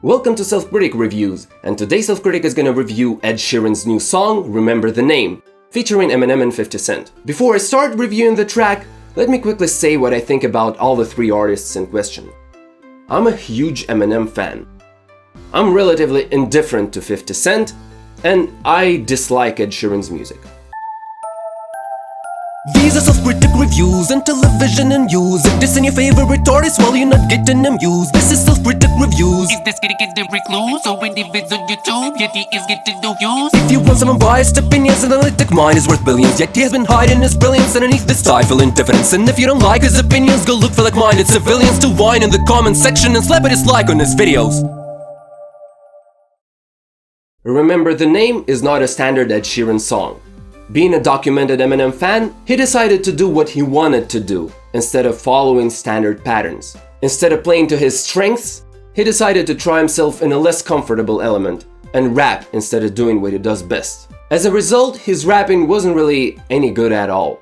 Welcome to Self-Critic Reviews, and today Self-Critic is gonna review Ed Sheeran's new song, Remember the Name, featuring Eminem and 50 Cent. Before I start reviewing the track, let me quickly say what I think about all the three artists in question. I'm a huge Eminem fan. I'm relatively indifferent to 50 Cent, and I dislike Ed Sheeran's music. These are self-critic reviews and television and news. If this ain't your favorite artist, well, you're not getting amused. This is self-critic reviews. Is this gonna get the recluse? So when it vids on YouTube, yet he is getting no views. If you want some unbiased opinions, an analytic mind is worth billions. Yet he has been hiding his brilliance underneath this stifling indifference. And if you don't like his opinions, go look for like-minded civilians to whine in the comment section and slap a dislike on his videos. Remember the Name is not a standard Ed Sheeran song. Being a documented Eminem fan, he decided to do what he wanted to do, instead of following standard patterns. Instead of playing to his strengths, he decided to try himself in a less comfortable element, and rap instead of doing what he does best. As a result, his rapping wasn't really any good at all.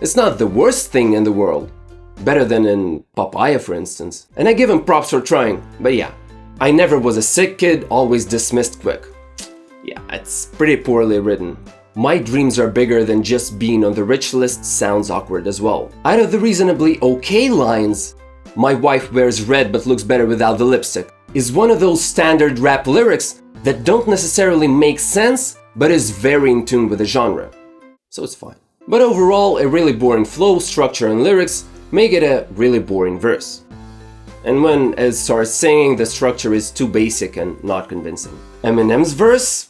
It's not the worst thing in the world, better than in Papaya for instance, and I give him props for trying, but yeah. I never was a sick kid, always dismissed quick. Yeah, it's pretty poorly written. My dreams are bigger than just being on the rich list sounds awkward as well. Out of the reasonably okay lines, my wife wears red but looks better without the lipstick, is one of those standard rap lyrics that don't necessarily make sense, but is very in tune with the genre. So it's fine. But overall, a really boring flow, structure and lyrics make it a really boring verse. And when Ed starts singing, the structure is too basic and not convincing. Eminem's verse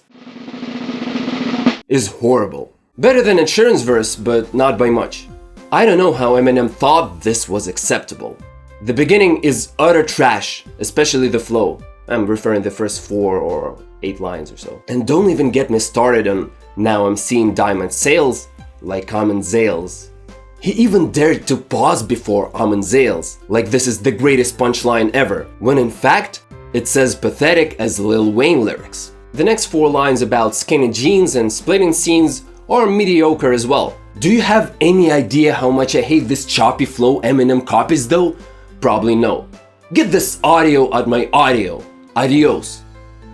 is horrible. Better than Ed Sheeran's verse, but not by much. I don't know how Eminem thought this was acceptable. The beginning is utter trash, especially the flow. I'm referring to the first 4 or 8 lines or so. And don't even get me started on Now I'm Seeing Diamond Sales like common Zales. He even dared to pause before Amen Zales, like this is the greatest punchline ever, when in fact, it's as pathetic as Lil Wayne lyrics. The next 4 lines about skinny jeans and splitting scenes are mediocre as well. Do you have any idea how much I hate this choppy flow Eminem copies though? Probably no. Get this audio out my audio. Adios.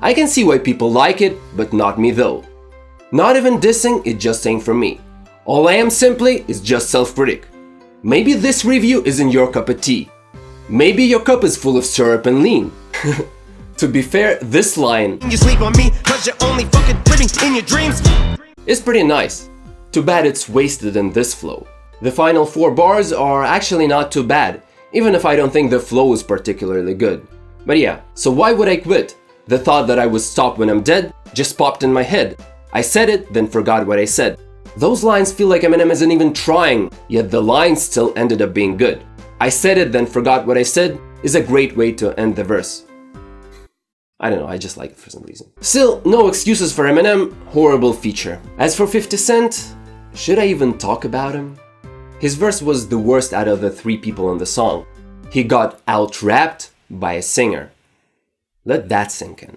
I can see why people like it, but not me though. Not even dissing, it just ain't for me. All I am simply is just self-critic. Maybe this review isn't your cup of tea. Maybe your cup is full of syrup and lean. To be fair, this line You sleep on me cause you're only fucking living in your dreams. is pretty nice. Too bad it's wasted in this flow. The final 4 bars are actually not too bad, even if I don't think the flow is particularly good. But yeah, so why would I quit? The thought that I would stop when I'm dead just popped in my head. I said it, then forgot what I said. Those lines feel like Eminem isn't even trying, yet the lines still ended up being good. I said it, then forgot what I said is a great way to end the verse. I don't know, I just like it for some reason. Still, no excuses for Eminem, horrible feature. As for 50 Cent, should I even talk about him? His verse was the worst out of the 3 people in the song. He got out-rapped by a singer. Let that sink in.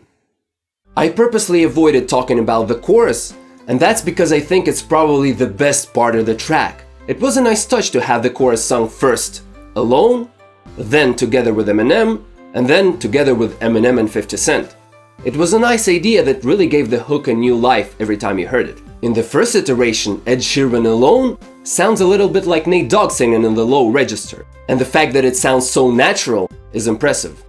I purposely avoided talking about the chorus, and that's because I think it's probably the best part of the track. It was a nice touch to have the chorus sung first, alone, then together with Eminem, and then together with Eminem and 50 Cent. It was a nice idea that really gave the hook a new life every time you heard it. In the first iteration, Ed Sheeran alone sounds a little bit like Nate Dogg singing in the low register, and the fact that it sounds so natural is impressive.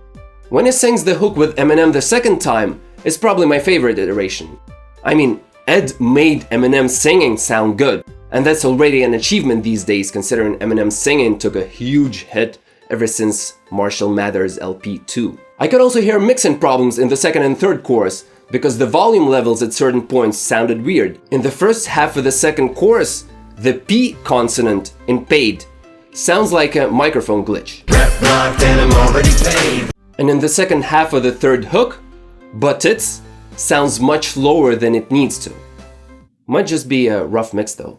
When he sings the hook with Eminem the second time, it's probably my favorite iteration. I mean, Ed made Eminem's singing sound good, and that's already an achievement these days considering Eminem's singing took a huge hit ever since Marshall Mathers LP 2. I could also hear mixing problems in the second and third chorus because the volume levels at certain points sounded weird. In the first half of the second chorus, the P consonant in paid sounds like a microphone glitch. And in the second half of the third hook, but it's sounds much lower than it needs to. Might just be a rough mix though.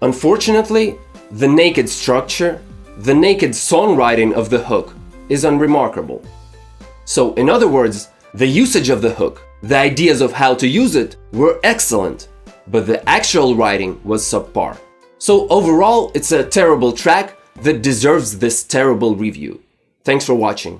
Unfortunately, the naked structure, the naked songwriting of the hook is unremarkable. So in other words, the usage of the hook, the ideas of how to use it were excellent, but the actual writing was subpar. So overall, it's a terrible track that deserves this terrible review. Thanks for watching.